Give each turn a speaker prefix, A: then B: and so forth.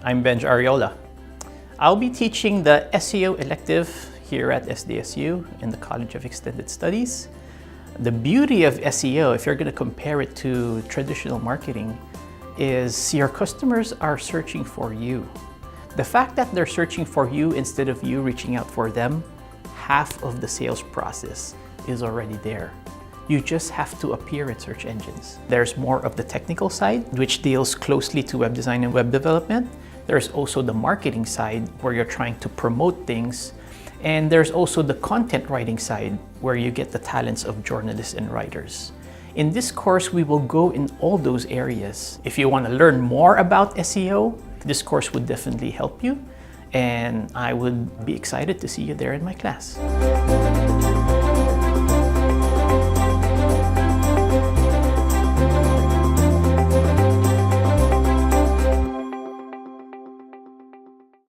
A: I'm Benj Arriola. I'll be teaching the SEO elective here at SDSU in the College of Extended Studies. The beauty of SEO, if you're going to compare it to traditional marketing, is your customers are searching for you. The fact that they're searching for you instead of you reaching out for them, half of the sales process is already there. You just have to appear in search engines. There's more of the technical side, which deals closely to web design and web development. There's also the marketing side, where you're trying to promote things. And there's also the content writing side, where you get the talents of journalists and writers. In this course, we will go in all those areas. If you want to learn more about SEO, this course would definitely help you. And I would be excited to see you there in my class.